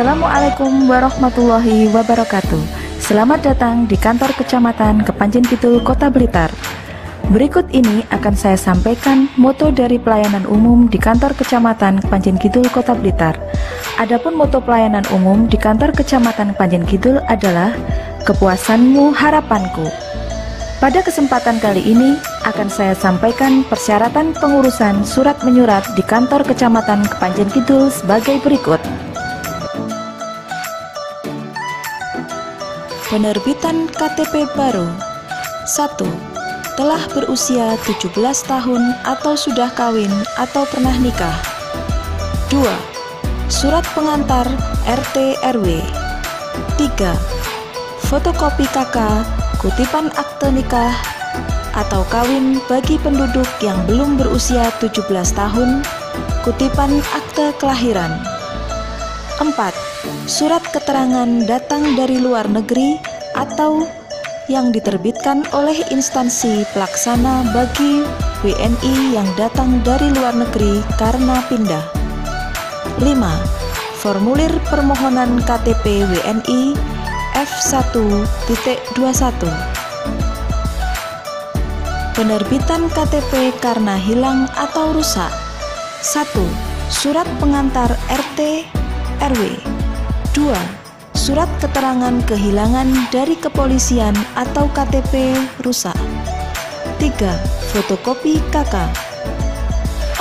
Assalamualaikum warahmatullahi wabarakatuh. Selamat datang di kantor Kecamatan Kepanjen Kidul, Kota Blitar. Berikut ini akan saya sampaikan moto dari pelayanan umum di kantor Kecamatan Kepanjen Kidul, Kota Blitar. Adapun moto pelayanan umum di kantor Kecamatan Kepanjen Kidul adalah kepuasanmu harapanku. Pada kesempatan kali ini akan saya sampaikan persyaratan pengurusan surat menyurat di kantor Kecamatan Kepanjen Kidul sebagai berikut. Penerbitan KTP baru. 1. Telah berusia 17 tahun atau sudah kawin atau pernah nikah. 2. Surat pengantar RT RW. 3. Fotokopi KK, kutipan akte nikah atau kawin bagi penduduk yang belum berusia 17 tahun, kutipan akte kelahiran. 4. Surat keterangan datang dari luar negeri atau yang diterbitkan oleh instansi pelaksana bagi WNI yang datang dari luar negeri karena pindah. 5. Formulir permohonan KTP WNI F1.21. Penerbitan KTP karena hilang atau rusak. 1. Surat pengantar RT RW. 2. Surat keterangan kehilangan dari kepolisian atau KTP rusak. 3. Fotokopi KK.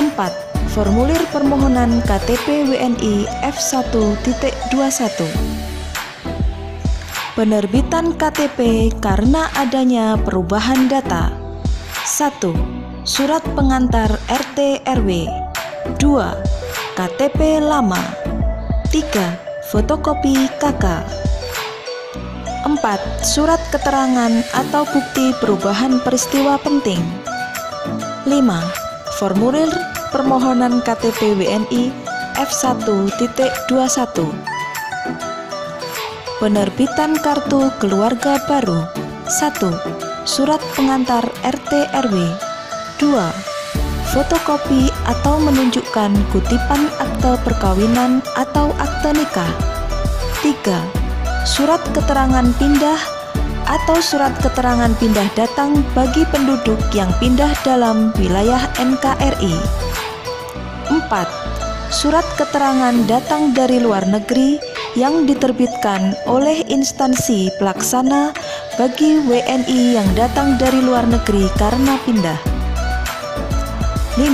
4. Formulir permohonan KTP WNI F1.21. Penerbitan KTP karena adanya perubahan data. 1. Surat pengantar RT RW. 2. KTP lama. 3. Fotokopi KK. 4. Surat keterangan atau bukti perubahan peristiwa penting. 5. Formulir permohonan KTP WNI F1.21. Penerbitan kartu keluarga baru. 1. Surat pengantar RT RW. 2. Fotokopi atau menunjukkan kutipan akte perkawinan atau akte nikah. 3. Surat keterangan pindah atau surat keterangan pindah datang bagi penduduk yang pindah dalam wilayah NKRI. 4. Surat keterangan datang dari luar negeri yang diterbitkan oleh instansi pelaksana bagi WNI yang datang dari luar negeri karena pindah. 5.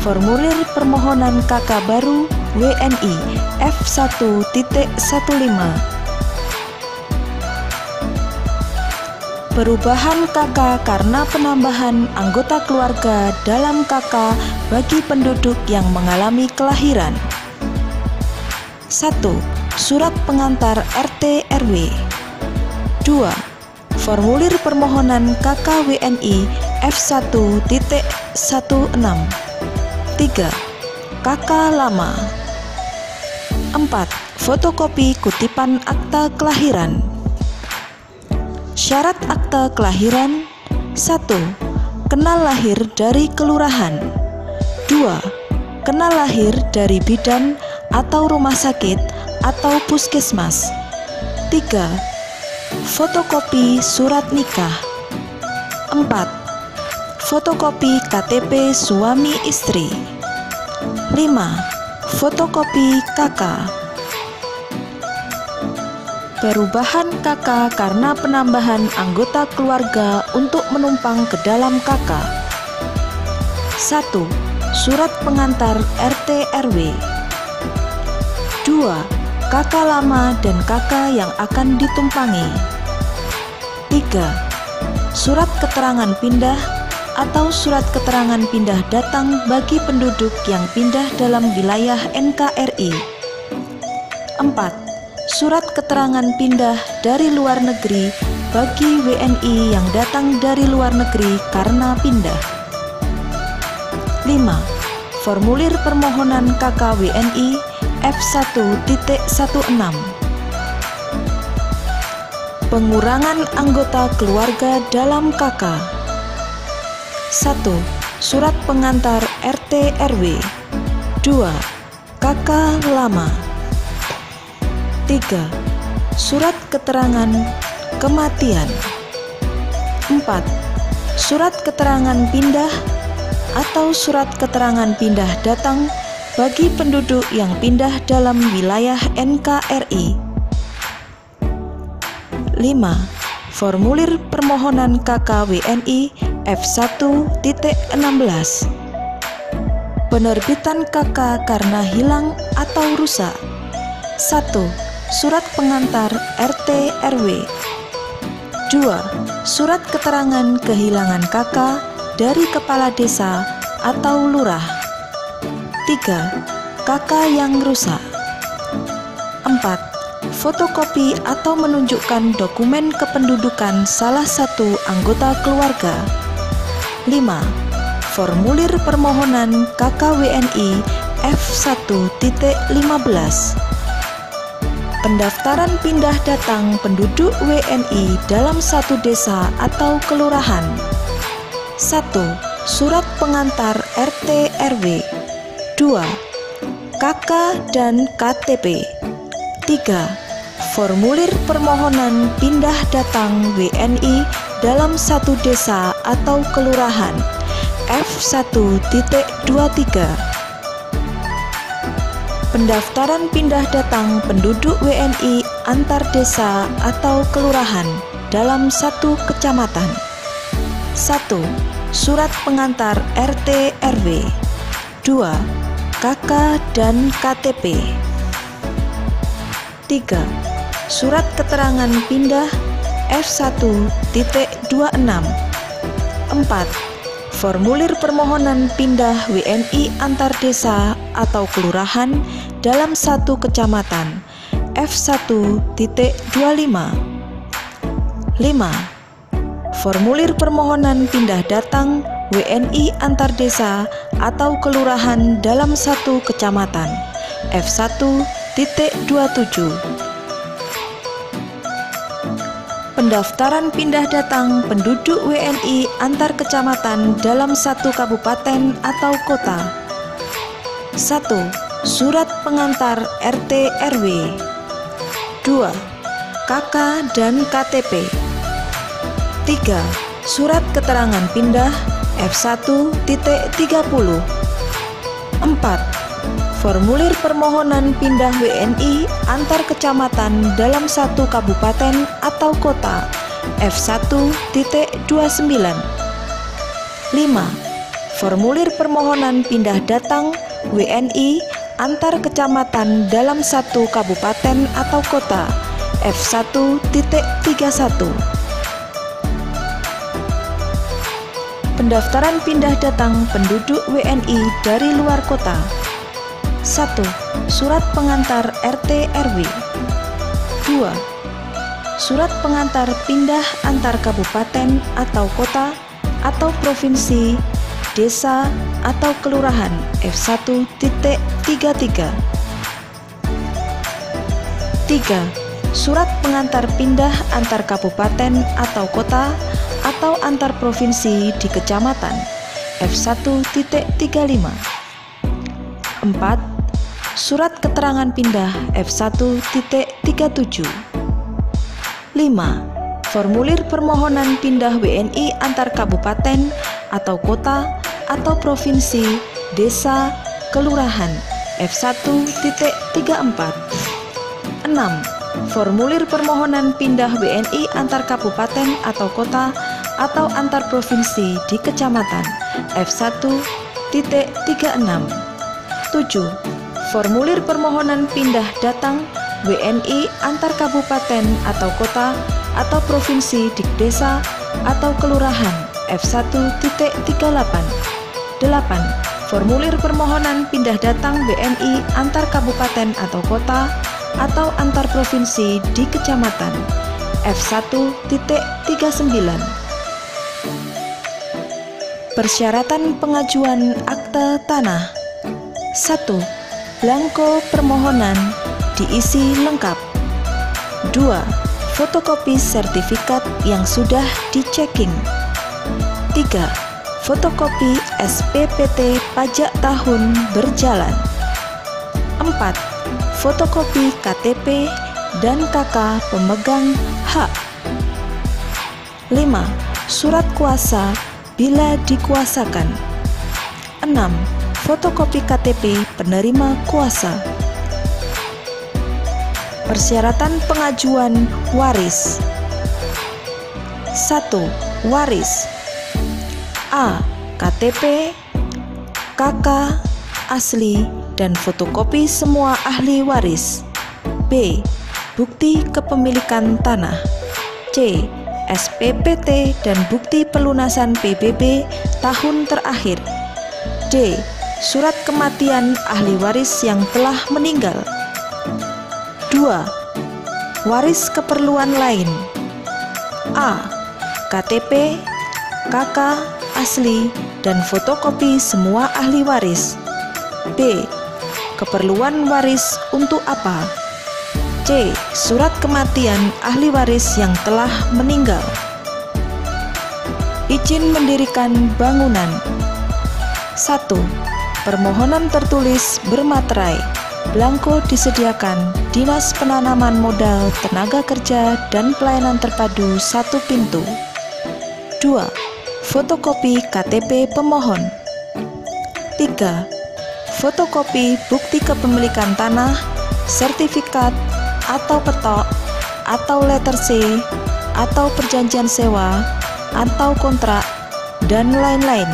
Formulir permohonan KK baru WNI F1.15. Perubahan KK karena penambahan anggota keluarga dalam KK bagi penduduk yang mengalami kelahiran. 1. Surat pengantar RT RW. 2. Formulir permohonan KK WNI F1.16. 3. KK lama. 4. Fotokopi kutipan akta kelahiran. Syarat akta kelahiran. 1. Kenal lahir dari kelurahan. 2. Kenal lahir dari bidan atau rumah sakit atau puskesmas. 3. Fotokopi surat nikah. 4. Fotokopi KTP suami istri. 5. Fotokopi KK. Perubahan KK karena penambahan anggota keluarga untuk menumpang ke dalam KK. 1. Surat pengantar RT RW. 2. KK lama dan KK yang akan ditumpangi. 3. Surat keterangan pindah atau surat keterangan pindah datang bagi penduduk yang pindah dalam wilayah NKRI. 4. Surat keterangan pindah dari luar negeri bagi WNI yang datang dari luar negeri karena pindah. 5. Formulir permohonan KK WNI F1.16. Pengurangan anggota keluarga dalam KK. 1. Surat pengantar RT RW. 2. KK lama. 3. Surat keterangan kematian. 4. Surat keterangan pindah atau surat keterangan pindah datang bagi penduduk yang pindah dalam wilayah NKRI. 5. Formulir permohonan KK-WNI F1.16. Penerbitan KK karena hilang atau rusak. 1. Surat pengantar RT RW. 2. Surat keterangan kehilangan KK dari kepala desa atau lurah. 3. KK yang rusak. 4. Fotokopi atau menunjukkan dokumen kependudukan salah satu anggota keluarga. 5. Formulir permohonan KK-WNI F1.15. Pendaftaran pindah datang penduduk WNI dalam satu desa atau kelurahan. 1. Surat pengantar RT RW. 2. KK dan KTP. 3. Formulir permohonan pindah datang WNI dalam satu desa atau kelurahan F1.23. Pendaftaran pindah datang penduduk WNI antar desa atau kelurahan dalam satu kecamatan. 1. Surat pengantar RT RW. 2. KK dan KTP. 3. Surat keterangan pindah F1.26. 4. Formulir permohonan pindah WNI antar desa atau kelurahan dalam satu kecamatan F1.25. 5. Formulir permohonan pindah datang WNI antar desa atau kelurahan dalam satu kecamatan F1.27. Pendaftaran pindah datang penduduk WNI antar kecamatan dalam satu kabupaten atau kota. 1. Surat pengantar RT RW. 2. KK dan KTP. 3. Surat keterangan pindah F1.30. 4. Formulir permohonan pindah WNI antar kecamatan dalam satu kabupaten atau kota F1.29. 5. Formulir permohonan pindah datang WNI antar kecamatan dalam satu kabupaten atau kota F1.31. Pendaftaran pindah datang penduduk WNI dari luar kota. 1. Surat pengantar RT RW. 2. Surat pengantar pindah antar kabupaten atau kota atau provinsi, desa atau kelurahan F1.33. 3. Surat pengantar pindah antar kabupaten atau kota atau antar provinsi di kecamatan F1.35. 4. Surat keterangan pindah F1.37. 5. Formulir permohonan pindah WNI antar kabupaten atau kota atau provinsi, desa, kelurahan F1.34. 6. Formulir permohonan pindah WNI antar kabupaten atau kota atau antar provinsi di kecamatan F1.36. 7. Formulir permohonan pindah datang WNI antar kabupaten atau kota atau provinsi di desa atau kelurahan F1.38. 8. Formulir permohonan pindah datang WNI antar kabupaten atau kota atau antar provinsi di kecamatan F1.39. Persyaratan pengajuan akte tanah. 1. Blanko permohonan diisi lengkap. 2. Fotokopi sertifikat yang sudah di-checking. 3. Fotokopi SPPT pajak tahun berjalan. 4. Fotokopi KTP dan kakak pemegang hak. 5. Surat kuasa bila dikuasakan. 6. Fotokopi KTP penerima kuasa. Persyaratan pengajuan waris. 1. Waris. A. KTP, KK, asli, dan fotokopi semua ahli waris. B. Bukti kepemilikan tanah. C. SPPT dan bukti pelunasan PBB tahun terakhir. D. Surat kematian ahli waris yang telah meninggal. 2. Waris keperluan lain. A. KTP, KK, asli, dan fotokopi semua ahli waris. B. Keperluan waris untuk apa? C. Surat kematian ahli waris yang telah meninggal. Izin mendirikan bangunan. 1. Permohonan tertulis bermaterai. Blanko disediakan Dinas Penanaman Modal Tenaga Kerja dan Pelayanan Terpadu 1 pintu. 2. Fotokopi KTP pemohon. 3. Fotokopi bukti kepemilikan tanah, sertifikat atau petok, atau letter C, atau perjanjian sewa, atau kontrak, dan lain-lain.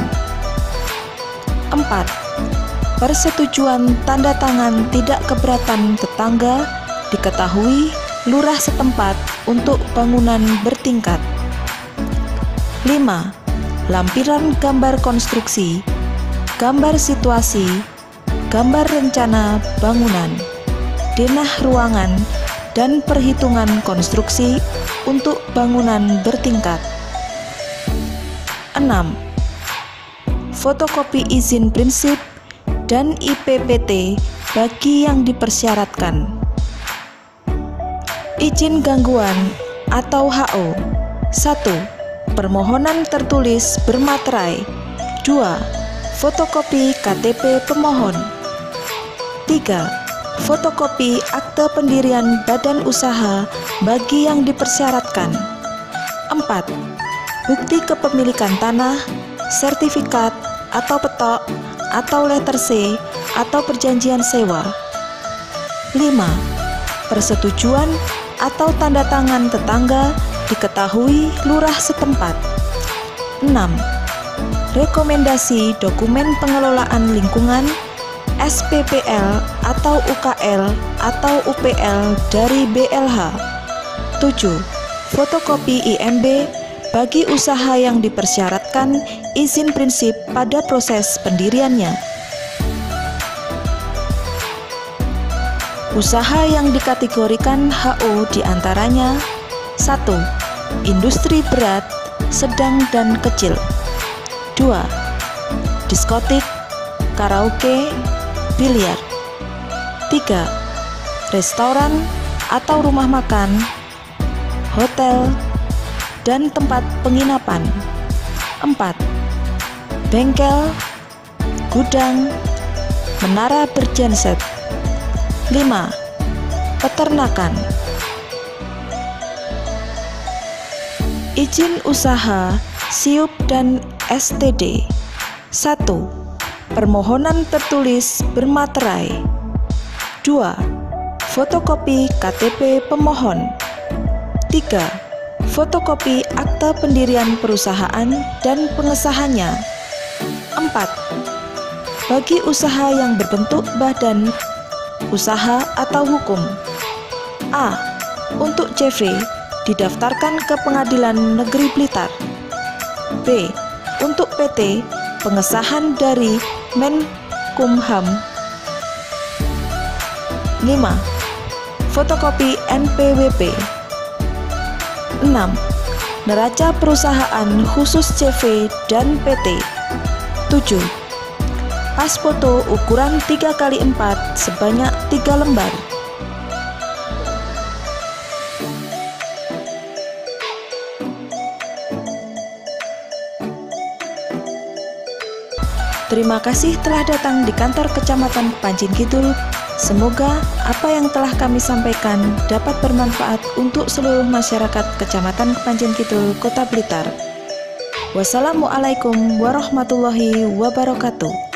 4. Persetujuan tanda tangan tidak keberatan tetangga diketahui lurah setempat untuk bangunan bertingkat. 5. Lampiran gambar konstruksi, gambar situasi, gambar rencana bangunan, denah ruangan, dan perhitungan konstruksi untuk bangunan bertingkat. 6. Fotokopi izin prinsip dan IPPT bagi yang dipersyaratkan. Izin gangguan atau HO. 1. Permohonan tertulis bermaterai. 2. Fotokopi KTP pemohon. 3. Fotokopi akte pendirian badan usaha bagi yang dipersyaratkan. 4. Bukti kepemilikan tanah, sertifikat atau petok, atau letter C, atau perjanjian sewa. 5. Persetujuan atau tanda tangan tetangga diketahui lurah setempat. 6. Rekomendasi dokumen pengelolaan lingkungan, SPPL atau UKL atau UPL dari BLH. 7. Fotokopi IMB bagi usaha yang dipersyaratkan izin prinsip pada proses pendiriannya. Usaha yang dikategorikan HO diantaranya: 1. Industri berat, sedang, dan kecil. 2. Diskotik, karaoke, biliar. 3. Restoran atau rumah makan, hotel, dan tempat penginapan. 4. Bengkel, gudang, menara bergenset. 5. Peternakan. Izin usaha, SIUP dan STD. 1. Permohonan tertulis bermaterai. 2. Fotokopi KTP pemohon. 3. Fotokopi akta pendirian perusahaan dan pengesahannya. 4. Bagi usaha yang berbentuk badan usaha atau hukum. A. Untuk CV didaftarkan ke Pengadilan Negeri Blitar. B. Untuk PT pengesahan dari Menkumham. 5. Fotokopi NPWP. 6. Neraca perusahaan khusus CV dan PT. 7. Pas foto ukuran 3x4 sebanyak 3 lembar. Terima kasih telah datang di kantor Kecamatan Panjin Kidul. Semoga apa yang telah kami sampaikan dapat bermanfaat untuk seluruh masyarakat Kecamatan Kepanjen Kidul, Kota Blitar. Wassalamualaikum warahmatullahi wabarakatuh.